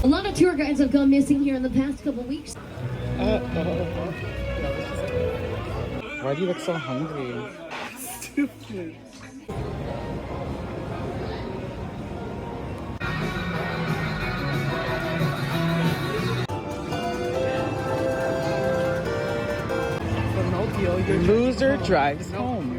A lot of tour guides have gone missing here in the past couple weeks. Why do you look so hungry? Stupid. Loser drives home.